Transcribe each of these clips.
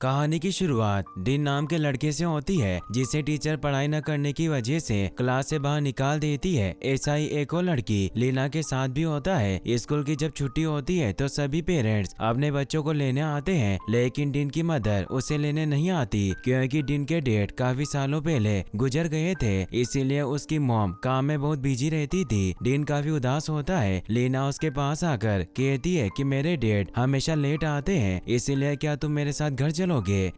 कहानी की शुरुआत डीन नाम के लड़के से होती है, जिसे टीचर पढ़ाई न करने की वजह से क्लास से बाहर निकाल देती है। ऐसा ही एक और लड़की लीना के साथ भी होता है। स्कूल की जब छुट्टी होती है तो सभी पेरेंट्स अपने बच्चों को लेने आते हैं, लेकिन डीन की मदर उसे लेने नहीं आती क्योंकि डीन के डैड काफी सालों पहले गुजर गए थे, इसीलिए उसकी मॉम काम में बहुत बिजी रहती थी। डीन काफी उदास होता है। लीना उसके पास आकर कहती है कि मेरे डैड हमेशा लेट आते हैं, इसीलिए क्या तुम मेरे साथ घर चलोगे?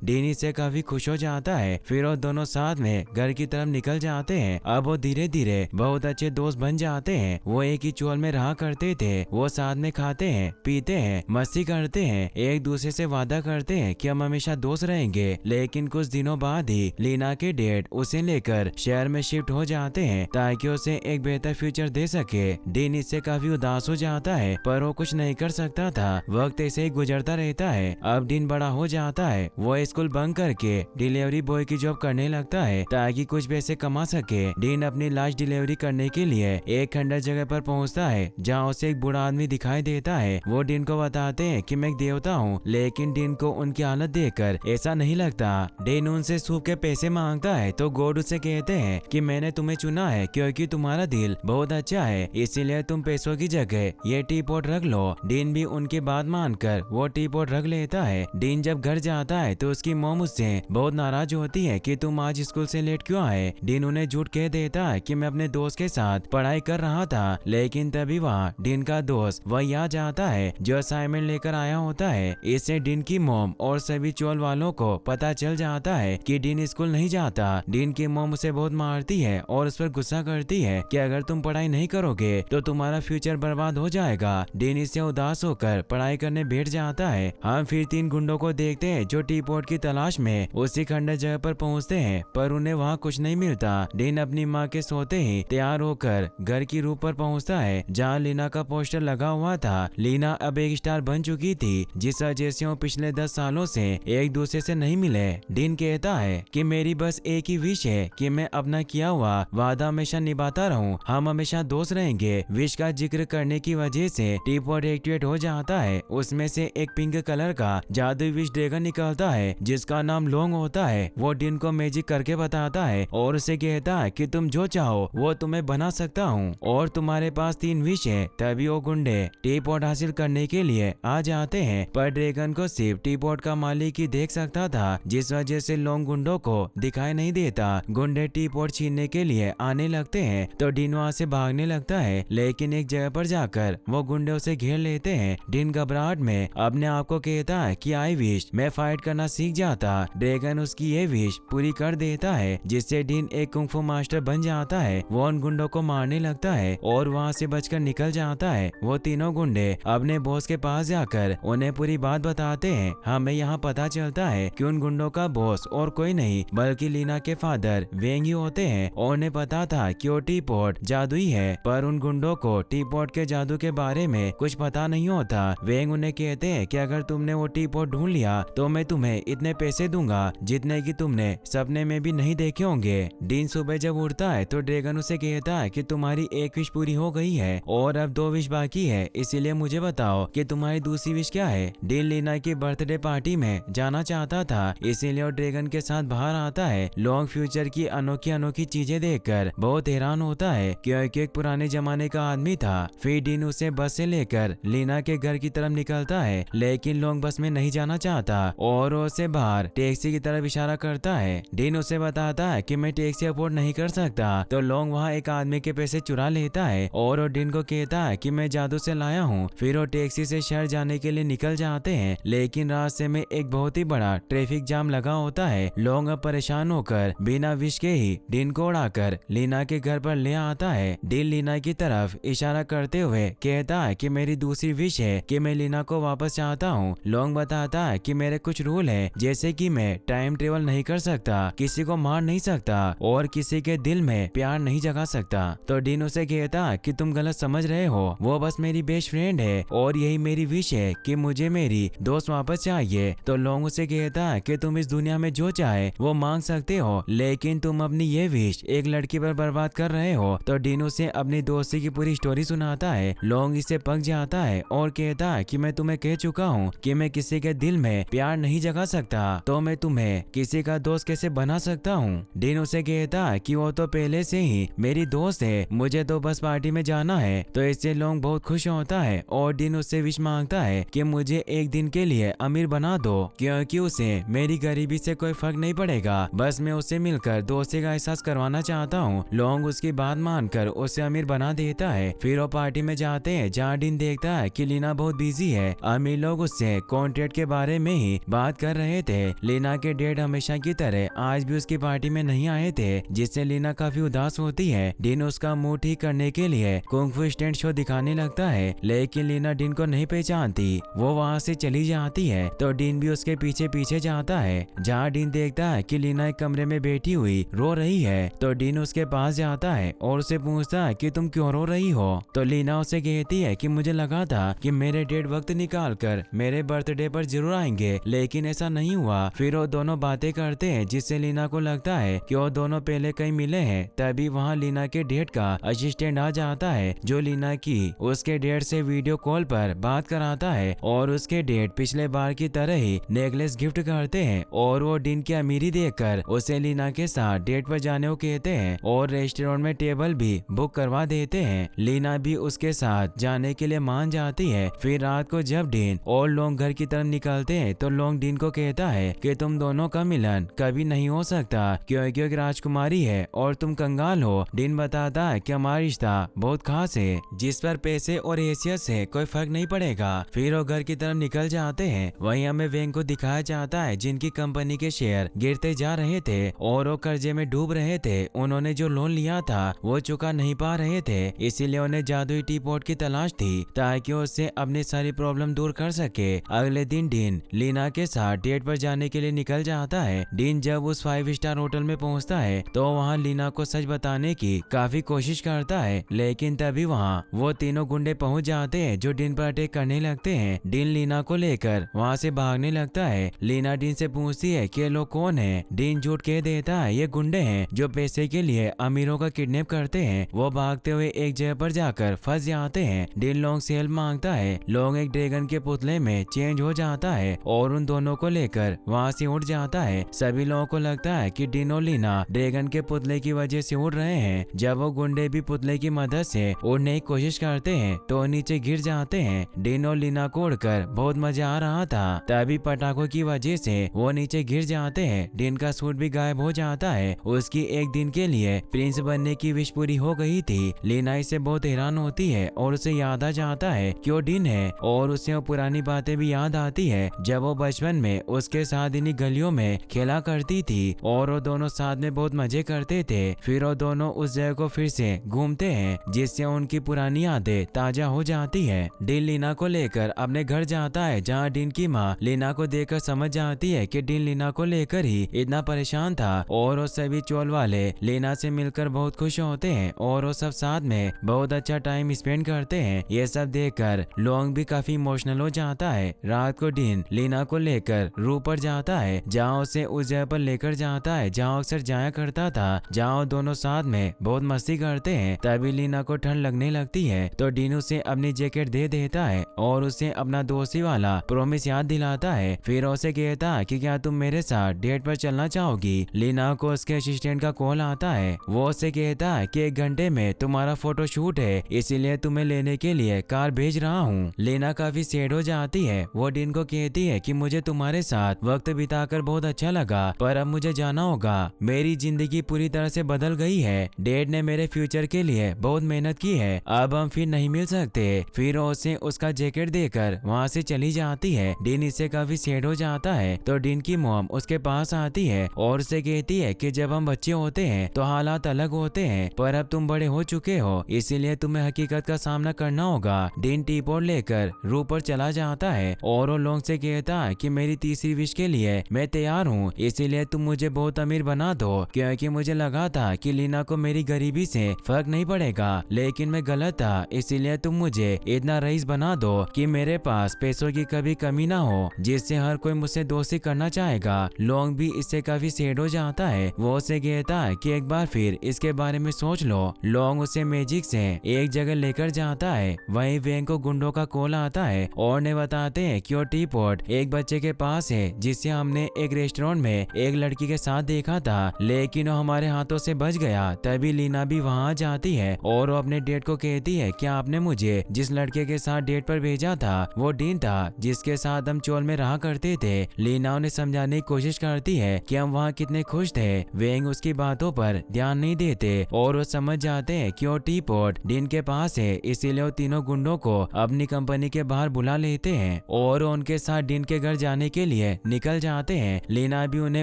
डीन इससे काफी खुश हो जाता है। फिर वो दोनों साथ में घर की तरफ निकल जाते हैं। अब वो धीरे धीरे बहुत अच्छे दोस्त बन जाते हैं। वो एक ही चोल में रहा करते थे। वो साथ में खाते हैं, पीते हैं, मस्ती करते हैं, एक दूसरे से वादा करते हैं कि हम हमेशा दोस्त रहेंगे। लेकिन कुछ दिनों बाद ही लीना के डैड उसे लेकर शहर में शिफ्ट हो जाते हैं ताकि उसे एक बेहतर फ्यूचर दे सके। डीन इससे काफी उदास हो जाता है, पर वो कुछ नहीं कर सकता था। वक्त ऐसे ही गुजरता रहता है। अब डीन बड़ा हो जाता है। वो स्कूल बंक करके डिलीवरी बॉय की जॉब करने लगता है ताकि कुछ पैसे कमा सके। डीन अपनी लाश डिलीवरी करने के लिए एक खंडर जगह पर पहुंचता है, जहां उसे एक बूढ़ा आदमी दिखाई देता है। वो डीन को बताते हैं कि मैं एक देवता हूं, लेकिन डीन को उनकी हालत देखकर ऐसा नहीं लगता। डीन उनसे सूप के पैसे मांगता है तो गॉड उसे कहते हैं कि मैंने तुम्हें चुना है क्योंकि तुम्हारा दिल बहुत अच्छा है, इसीलिए तुम पैसों की जगह ये टी पॉट रख लो। डीन भी उनकी बात मानकर वो टी पॉट रख लेता है। डीन जब घर जाता है तो उसकी मॉम उससे बहुत नाराज होती है कि तुम आज स्कूल से लेट क्यों आए। डीन उन्हें झूठ कह देता है कि मैं अपने दोस्त के साथ पढ़ाई कर रहा था, लेकिन तभी वहाँ डीन का दोस्त वही आ जाता है जो असाइनमेंट लेकर आया होता है। इससे डीन की मॉम और सभी चोल वालों को पता चल जाता है कि डीन स्कूल नहीं जाता। डीन की मॉम उसे बहुत मारती है और उस पर गुस्सा करती है कि अगर तुम पढ़ाई नहीं करोगे तो तुम्हारा फ्यूचर बर्बाद हो जाएगा। डीन इससे उदास होकर पढ़ाई करने बैठ जाता है। हम फिर 3 गुंडों को देखते हैं जो टी पॉट की तलाश में उसी खंडर जगह पर पहुंचते हैं, पर उन्हें वहां कुछ नहीं मिलता। डीन अपनी माँ के सोते ही तैयार होकर घर की रूफ पर पहुंचता है, जहां लीना का पोस्टर लगा हुआ था। लीना अब एक स्टार बन चुकी थी, जिस वजह से वो पिछले 10 सालों से एक दूसरे से नहीं मिले। डीन कहता है कि मेरी बस एक ही विश है कि मैं अपना किया हुआ वादा हमेशा निभाता रहूं, हम हमेशा दोस्त रहेंगे। विश का जिक्र करने की वजह से टी पॉट एक्टिवेट हो जाता है। उसमें से एक पिंक कलर का जादुई विश ड्रैगन निकलता है, जिसका नाम लोंग होता है। वो डीन को मैजिक करके बताता है और उसे कहता है कि तुम जो चाहो वो तुम्हें बना सकता हूँ और तुम्हारे पास 3 विश है। तभी वो गुंडे टी पॉट हासिल करने के लिए आ जाते हैं, पर ड्रैगन को सिर्फ टी पॉट का मालिक ही देख सकता था, जिस वजह से लोंग गुंडों को दिखाई नहीं देता। गुंडे टी पॉट छीनने के लिए आने लगते हैं तो डीन वहाँ से भागने लगता है, लेकिन एक जगह पर जाकर वो गुंडे उसे घेर लेते हैं। डीन घबराहट में अपने आप को कहता है कि आई विश मैं फाइट करना सीख जाता। ड्रैगन उसकी ये विश पूरी कर देता है, जिससे डीन एक कुंग फू मास्टर बन जाता है। वो उन गुंडों को मारने लगता है और वहाँ से बचकर निकल जाता है। वो तीनों गुंडे अपने बॉस के पास जाकर उन्हें पूरी बात बताते हैं। हमें यहाँ पता चलता है कि उन गुंडों का बॉस और कोई नहीं बल्कि लीना के फादर वेंग ही होते हैं, और उन्हें पता था कि वो टी पॉट जादुई है, पर उन गुंडों को टी पॉट के जादू के बारे में कुछ पता नहीं होता। वेंग उन्हें कहते हैं कि अगर तुमने वो टी पॉट ढूंढ लिया तो मैं तुम्हें इतने पैसे दूंगा जितने की तुमने सपने में भी नहीं देखे होंगे। डीन सुबह जब उठता है तो ड्रैगन उसे कहता है कि तुम्हारी एक विश पूरी हो गई है और अब 2 विश बाकी है, इसीलिए मुझे बताओ कि तुम्हारी दूसरी विश क्या है। डीन लीना की बर्थडे पार्टी में जाना चाहता था, इसीलिए वो ड्रैगन के साथ बाहर आता है। लॉन्ग फ्यूचर की अनोखी अनोखी चीजें देखकर बहुत हैरान होता है क्योंकि एक पुराने जमाने का आदमी था। फिर डीन उसे बस से लेकर लीना के घर की तरफ निकलता है, लेकिन लॉन्ग बस में नहीं जाना चाहता और उसे बाहर टैक्सी की तरफ इशारा करता है। डीन उसे बताता है कि मैं टैक्सी अफोर्ड नहीं कर सकता, तो लॉन्ग वहाँ एक आदमी के पैसे चुरा लेता है और वो डीन को कहता है कि मैं जादू से लाया हूँ। फिर वो टैक्सी से शहर जाने के लिए निकल जाते हैं, लेकिन रास्ते में एक बहुत ही बड़ा ट्रैफिक जाम लगा होता है। लॉन्ग अब परेशान होकर बिना विश के ही डीन को उड़ाकर लीना के घर पर ले आता है। डीन लीना की तरफ इशारा करते हुए कहता है कि मेरी दूसरी विश है कि मैं लीना को वापस चाहता हूँ। लॉन्ग बताता है कि मेरे कुछ रूल है, जैसे कि मैं टाइम ट्रेवल नहीं कर सकता, किसी को मार नहीं सकता और किसी के दिल में प्यार नहीं जगा सकता। तो डीन उसे कहता है कि तुम गलत समझ रहे हो, वो बस मेरी बेस्ट फ्रेंड है और यही मेरी विश है कि मुझे मेरी दोस्त वापस चाहिए। तो लॉन्ग उसे कहता है कि तुम इस दुनिया में जो चाहे वो मांग सकते हो, लेकिन तुम अपनी ये विश एक लड़की पर बर्बाद कर रहे हो। तो डीन उसे अपनी दोस्ती की पूरी स्टोरी सुनाता है। लॉन्ग इससे पक जाता है और कहता है कि मैं तुम्हें कह चुका हूँ कि मैं किसी के दिल में प्यार नहीं नहीं जगा सकता तो मैं तुम्हें किसी का दोस्त कैसे बना सकता हूँ। डीन उसे कहता है कि वो तो पहले से ही मेरी दोस्त है, मुझे तो बस पार्टी में जाना है। तो इससे लोंग बहुत खुश होता है और डीन उससे विश मांगता है कि मुझे एक दिन के लिए अमीर बना दो, क्योंकि उसे मेरी गरीबी से कोई फर्क नहीं पड़ेगा, बस मैं उससे मिलकर दोस्ती का एहसास करवाना चाहता हूँ। लोंग उसकी बात मानकर उसे अमीर बना देता है। फिर वो पार्टी में जाते हैं जहाँ डीन देखता है कि लीना बहुत बिजी है। अमीर लोग उससे कॉन्ट्रैक्ट के बारे में ही बात कर रहे थे। लीना के डैड हमेशा की तरह आज भी उसकी पार्टी में नहीं आए थे, जिससे लीना काफी उदास होती है। डीन उसका मूड ठीक करने के लिए कुंग-फू स्टैंड शो दिखाने लगता है, लेकिन लीना डीन को नहीं पहचानती। वो वहाँ से चली जाती है तो डीन भी उसके पीछे पीछे जाता है। जहाँ डीन देखता है कि लीना एक कमरे में बैठी हुई रो रही है तो डीन उसके पास जाता है और उसे पूछता है कि तुम क्यों रो रही हो। तो लीना उसे कहती है कि मुझे लगा था कि मेरे डैड वक्त निकाल कर मेरे बर्थडे पर जरूर आएंगे, लेकिन ऐसा नहीं हुआ। फिर वो दोनों बातें करते हैं, जिससे लीना को लगता है कि वो दोनों पहले कहीं मिले हैं। तभी वहाँ लीना के डैड का असिस्टेंट आ जाता है, जो लीना की उसके डैड से वीडियो कॉल पर बात कराता है और उसके डैड पिछले बार की तरह ही नेकलेस गिफ्ट करते हैं और वो डीन की अमीरी देखकर उसे लीना के साथ डेट पर जाने को कहते हैं और रेस्टोरेंट में टेबल भी बुक करवा देते हैं। लीना भी उसके साथ जाने के लिए मान जाती है। फिर रात को जब डीन और लोंग घर की तरफ निकलते हैं तो लोंग डीन को कहता है कि तुम दोनों का मिलन कभी नहीं हो सकता, क्योंकि एक राजकुमारी है और तुम कंगाल हो। डीन बताता है कि हमारा रिश्ता बहुत खास है, जिस पर पैसे और हैसियत से कोई फर्क नहीं पड़ेगा। फिर वो घर की तरफ निकल जाते हैं। वहीं हमें वेंग को दिखाया जाता है, जिनकी कंपनी के शेयर गिरते जा रहे थे और वो कर्जे में डूब रहे थे। उन्होंने जो लोन लिया था वो चुका नहीं पा रहे थे, इसीलिए उन्हें जादुई टी पॉट की तलाश थी ताकि उससे अपनी सारी प्रॉब्लम दूर कर सके। अगले दिन डीन लीना के साथ डेट पर जाने के लिए निकल जाता है। डीन जब उस 5 स्टार होटल में पहुंचता है तो वहां लीना को सच बताने की काफी कोशिश करता है, लेकिन तभी वहां वो तीनों गुंडे पहुंच जाते हैं जो डीन पर अटैक करने लगते हैं। डीन लीना को लेकर वहां से भागने लगता है। लीना डीन से पूछती है कि ये लोग कौन है। डीन झूठ कह देता है ये गुंडे हैं जो पैसे के लिए अमीरों का किडनैप करते हैं। वो भागते हुए एक जगह पर जाकर फंस जाते हैं। डीन लोंग से हेल्प मांगता है। लोंग एक ड्रैगन के पुतले में चेंज हो जाता है और उन दोनों को लेकर वहाँ से उड़ जाता है। सभी लोगों को लगता है कि डीन और लीना ड्रैगन के पुतले की वजह से उड़ रहे हैं। जब वो गुंडे भी पुतले की मदद से उड़ने की कोशिश करते हैं तो नीचे गिर जाते हैं। डीन और लीना को उड़कर बहुत मजा आ रहा था, तभी पटाखों की वजह से वो नीचे गिर जाते हैं। डीन का सूट भी गायब हो जाता है। उसकी एक दिन के लिए प्रिंस बनने की विश पूरी हो गई थी। लीना इससे बहुत हैरान होती है और उसे याद आ जाता है कि वो डीन है और उसे वो पुरानी बातें भी याद आती है जब वो बचपन में उसके साथ इन्हीं गलियों में खेला करती थी और वो दोनों साथ में बहुत मजे करते थे। फिर वो दोनों उस जगह को फिर से घूमते हैं, जिससे उनकी पुरानी यादें ताजा हो जाती है। डीन लीना को लेकर अपने घर जाता है, जहाँ डीन की माँ लीना को देखकर समझ जाती है कि डीन लीना को लेकर ही इतना परेशान था और वो सभी चोल वाले लीना से मिलकर बहुत खुश होते हैं और वो सब साथ में बहुत अच्छा टाइम स्पेंड करते हैं। ये सब देखकर लोंग भी काफी इमोशनल हो जाता है। रात को डीन लीना को लेकर रूम पर जाता है, जहाँ उसे उस जगह पर लेकर जाता है जहाँ अक्सर जाया करता था, जहाँ वो दोनों साथ में बहुत मस्ती करते हैं। तभी लीना को ठंड लगने लगती है तो डीन उसे अपनी जैकेट दे देता है और उसे अपना दोस्ती वाला प्रॉमिस याद दिलाता है। फिर उसे कहता है कि क्या तुम मेरे साथ डेट पर चलना चाहोगी। लीना को उसके असिस्टेंट का कॉल आता है। वो उसे कहता है कि 1 घंटे में तुम्हारा फोटो शूट है, इसीलिए तुम्हें लेने के लिए कार भेज रहा हूँ। लीना काफी सैड हो जाती है। वो डीन को कहती है कि मुझे तुम्हारे साथ वक्त बिताकर बहुत अच्छा लगा, पर अब मुझे जाना होगा। मेरी जिंदगी पूरी तरह से बदल गई है। डैड ने मेरे फ्यूचर के लिए बहुत मेहनत की है, अब हम फिर नहीं मिल सकते। फिर उसे उसका जैकेट देकर वहाँ से चली जाती है। डीन इससे काफी सैड हो जाता है तो डीन की मॉम उसके पास आती है और उसे कहती है कि जब हम बच्चे होते हैं तो हालात अलग होते हैं, पर अब तुम बड़े हो चुके हो, इसीलिए तुम्हें हकीकत का सामना करना होगा। डीन टी पॉट लेकर रूम पर चला जाता है और वो लोंग से कहता है कि मेरी तीसरी विश के लिए मैं तैयार हूँ, इसीलिए तुम मुझे बहुत अमीर बना दो, क्योंकि मुझे लगा था कि लीना को मेरी गरीबी से फर्क नहीं पड़ेगा, लेकिन मैं गलत था। इसीलिए तुम मुझे इतना रईस बना दो कि मेरे पास पैसों की कभी कमी ना हो, जिससे हर कोई मुझसे दोस्ती करना चाहेगा। लोंग भी इससे काफी सैड हो जाता है। वो उसे कहता है कि एक बार फिर इसके बारे में सोच लो। लोंग उसे मैजिक से एक जगह लेकर जाता है। वहीं वेंग को गुंडों का कॉल आता है और ने बताते हैं कि वो टी पॉट एक बच्चे के पास है जिसे हमने एक रेस्टोरेंट में एक लड़की के साथ देखा था, लेकिन वो हमारे हाथों से बच गया। तभी लीना भी वहाँ जाती है और वो अपने डेट को कहती है कि आपने मुझे जिस लड़के के साथ डेट पर भेजा था वो डीन था जिसके साथ हम चोल में रहा करते थे। लीना उन्हें समझाने की कोशिश करती है कि हम वहाँ कितने खुश थे। वेंग उसकी बातों पर ध्यान नहीं देते और वो समझ जाते हैं कि वो टी पॉट डीन के पास है, इसीलिए वो तीनों गुंडों को अपनी कंपनी के बाहर बुला लेते हैं और उनके साथ डीन के घर जाने के लिए निकल जाते हैं। लीना भी उन्हें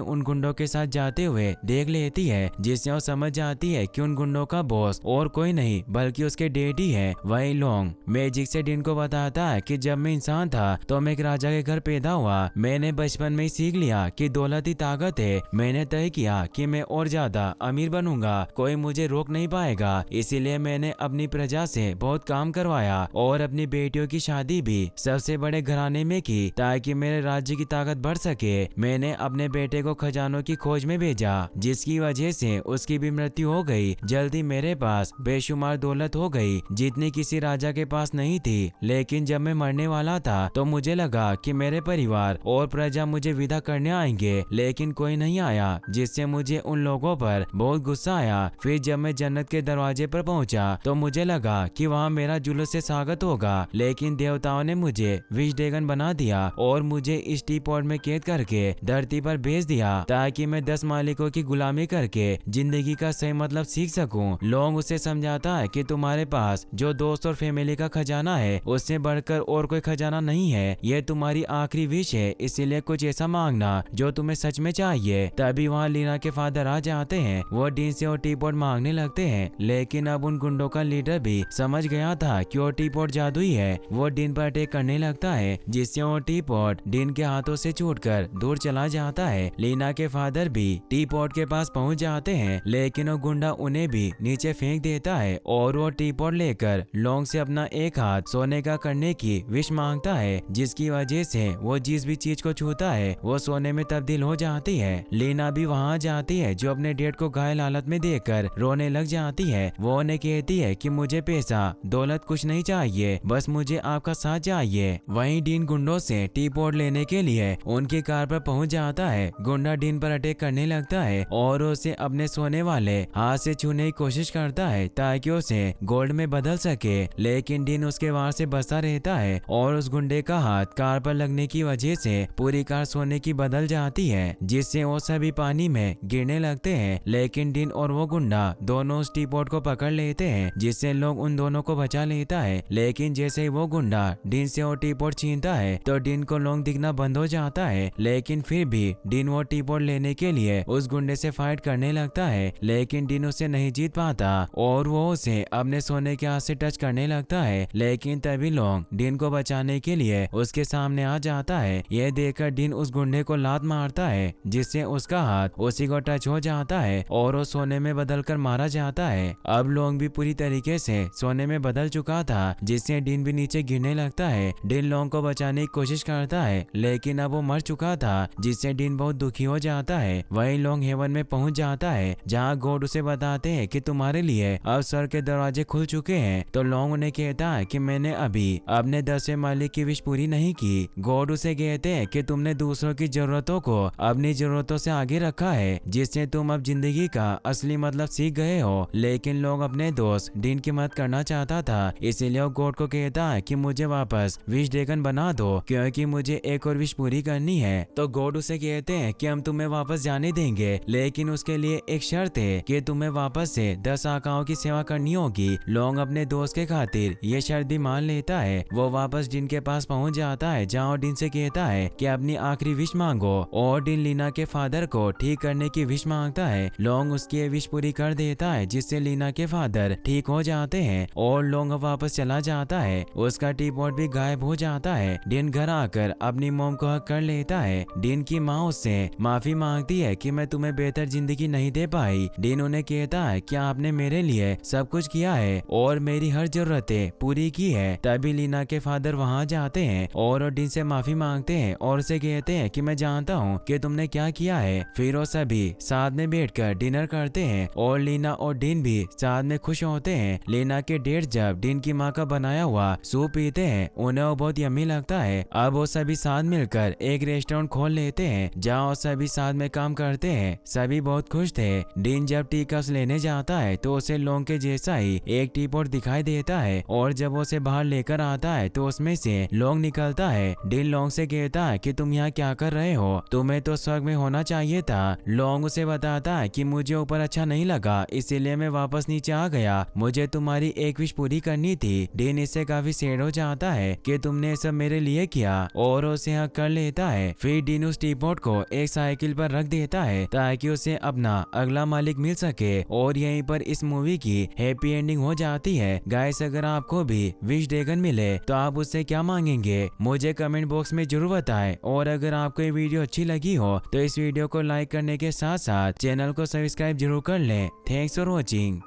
उन गुंडों के साथ जाते हुए देख लेती है, जिससे वो समझ जाती है कि उन गुंडों का बॉस और कोई नहीं बल्कि उसके डैडी है। वही लोंग मैजिक से डीन को बताता है कि जब मैं इंसान था तो मैं एक राजा के घर पैदा हुआ। मैंने बचपन में ही सीख लिया कि दौलत ही ताकत है। मैंने तय किया कि मैं और ज्यादा अमीर बनूंगा, कोई मुझे रोक नहीं पाएगा। इसीलिए मैंने अपनी प्रजा से बहुत काम करवाया और अपनी बेटियों की शादी भी सबसे बड़े घराने में की ताकि मेरे राज्य की ताकत बढ़ सके। मैंने अपने बेटे को खजानों की खोज में भेजा, जिसकी वजह से उसकी भी मृत्यु हो गई। जल्दी मेरे पास बेशुमार दौलत हो गई जितनी किसी राजा के पास नहीं थी। लेकिन जब मैं मरने वाला था तो मुझे लगा कि मेरे परिवार और प्रजा मुझे विदा करने आएंगे, लेकिन कोई नहीं आया, जिससे मुझे उन लोगों पर बहुत गुस्सा आया। फिर जब मैं जन्नत के दरवाजे पर पहुंचा तो मुझे लगा कि वहाँ मेरा जुलूस से स्वागत होगा, लेकिन देवताओं ने मुझे विश ड्रैगन बना दिया और मुझे इस टी पॉट में कैद करके धरती पर भेज दिया ताकि मैं 10 मालिकों की गुलामी करके जिंदगी का सही मतलब सीख सकूं। लोंग उसे समझाता है कि तुम्हारे पास जो दोस्त और फैमिली का खजाना है उससे बढ़कर और कोई खजाना नहीं है। ये तुम्हारी आखिरी विश है, इसीलिए कुछ ऐसा मांगना जो तुम्हें सच में चाहिए। तभी वहाँ लीना के फादर आ जाते हैं। वो डीन से वो टी पॉट मांगने लगते हैं, लेकिन अब उन गुंडों का लीडर भी समझ गया था कि वो टी पॉट जादुई है। वो डीन पर अटैक करने लगता है, जिससे वो टी पॉट डीन के हाथों से छूटकर दूर चला जाता है। लीना के फादर भी टी पॉट के पास पहुंच जाते हैं, लेकिन वो गुंडा उन्हें भी नीचे फेंक देता है और वो टी पॉट लेकर लोंग से अपना एक हाथ सोने का करने की विश मांगता है, जिसकी वजह से वो जिस भी चीज को छूता है वो सोने में तब्दील हो जाती है। लीना भी वहाँ जाती है, जो अपने डेड को घायल हालत में देखकर रोने लग जाती है। वो उन्हें कहती है कि मुझे पैसा दौलत कुछ नहीं चाहिए, बस मुझे आपका साथ चाहिए। वहीं डीन गुंडों से टी पॉट लेने के लिए उनकी कार पर पहुंच जाता है। गुंडा डीन पर अटैक करने लगता है और उसे अपने सोने वाले हाथ से छूने की कोशिश करता है ताकि उसे गोल्ड में बदल सके, लेकिन डीन उसके वार से बचता रहता है और उस गुंडे का हाथ कार पर लगने की वजह से पूरी कार सोने की बदल जाती है, जिससे वो सभी पानी में गिरने लगते हैं। लेकिन डीन और वो गुंडा दोनों उस टी पॉट को पकड़ लेते हैं, जिससे लोग उन दोनों को बचा लेता है। लेकिन जैसे ही वो गुंडा डीन से वो टी पॉट छीनता है तो डीन को लोग दिखना बंद हो जाता है, लेकिन फिर भी डीन वो टी पॉट लेने के लिए उस गुंडे से फाइट करने लगता है। लेकिन डीन उसे नहीं जीत पाता और वो उसे अपने सोने के हाथ से टच करने लगता है, लेकिन तभी लोंग डीन को बचाने के लिए उसके सामने आ जाता है। यह देखकर डीन उस गुंडे को लात मारता है, जिससे उसका हाथ उसी को टच हो जाता है और वो सोने में बदलकर मारा जाता है। अब लोंग भी पूरी तरीके से सोने में बदल चुका था, जिससे डीन भी नीचे गिरने लगता है। डीन लोंग को बचाने की कोशिश करता है, लेकिन अब वो मर चुका था, जिससे डीन बहुत दुखी हो जाता है। वहीं लोंग हेवन में पहुंच जाता है, जहाँ गॉड उसे बताते हैं कि तुम्हारे लिए अब स्वर्ग के दरवाजे खुल चुके हैं। तो लोंग उन्हें कहता है कि मैंने अभी अपने 10वें मालिक की विश पूरी नहीं की। गॉड उसे कहते हैं कि तुमने दूसरों की जरूरतों को अपनी जरूरतों से आगे रखा है, जिससे तुम अब जिंदगी का असली मतलब सीख गए हो। लेकिन लोग अपने दोस्त डीन की मदद करना चाहता था, इसीलिए वो गॉड को कहता है कि मुझे वापस विश ड्रैगन बना दो, क्योंकि मुझे एक और विश पूरी करनी है। तो गॉड उसे कहते हैं कि हम तुम्हें वापस जाने देंगे, लेकिन उसके लिए एक शर्त है कि तुम्हें वापस से 10 आकाओं की सेवा करनी होगी। लोंग अपने दोस्त के खातिर ये शर्त भी मान लेता है। वो वापस डीन के पास पहुंच जाता है, जहाँ डीन से कहता है कि अपनी आखिरी विश मांगो, और डीन लीना के फादर को ठीक करने की विश मांगता है। लोंग उसकी विश पूरी कर देता है, जिससे लीना के फादर ठीक हो जाते हैं और लोंग वापस चला जाता है। उसका टी पॉट भी गायब हो जाता है। डीन घर आकर अपनी मॉम को हक कर लेता है। डीन की माँ उससे माफी मांगती है कि मैं तुम्हें बेहतर जिंदगी नहीं दे पाई। डीन उन्हें कहता है कि आपने मेरे लिए सब कुछ किया है और मेरी हर जरूरतें पूरी की है। तभी लीना के फादर वहाँ जाते हैं और डीन से माफी मांगते हैं और उसे कहते हैं कि मैं जानता हूँ कि तुमने क्या किया है। फिर वो सभी साथ में बैठकर डिनर करते हैं और लीना और डीन भी साथ में खुश होते हैं। लीना के डैड जब डीन की माँ का बनाया हुआ सूप पीते हैं, उन्हें वो बहुत यम्मी लगता है। अब वो सभी साथ मिलकर एक रेस्टोरेंट खोल लेते हैं जहाँ सभी साथ में काम करते हैं। सभी बहुत खुश थे। डीन जब टी कप्स लेने जाता है तो उसे लौंग के जैसा ही एक टी पॉट दिखाई देता है और जब वो उसे बाहर लेकर आता है तो उसमें से लौंग निकलता है। डीन लौंग से कहता है कि तुम यहाँ क्या कर रहे हो, तुम्हें तो स्वर्ग में होना चाहिए था। लौंग उसे बताता है कि मुझे ऊपर अच्छा नहीं लगा, इसीलिए मैं वापस नीचे आ गया, मुझे तुम्हारी एक विश पूरी करनी थी। डीन इससे काफी सैड हो जाता है कि तुमने सब मेरे लिए किया और उसे हक कर लेता है। फिर डीन उस टी पॉट को एक साइकिल पर रख देता है ताकि उसे अपना अगला मालिक मिल सके और यहीं पर इस मूवी की हैप्पी एंडिंग हो जाती है। गाइस, अगर आपको भी विश ड्रैगन मिले तो आप उससे क्या मांगेंगे मुझे कमेंट बॉक्स में जरूर बताएं। और अगर आपको ये वीडियो अच्छी लगी हो तो इस वीडियो को लाइक करने के साथ साथ चैनल को सब्सक्राइब जरूर कर लें। Thanks for watching.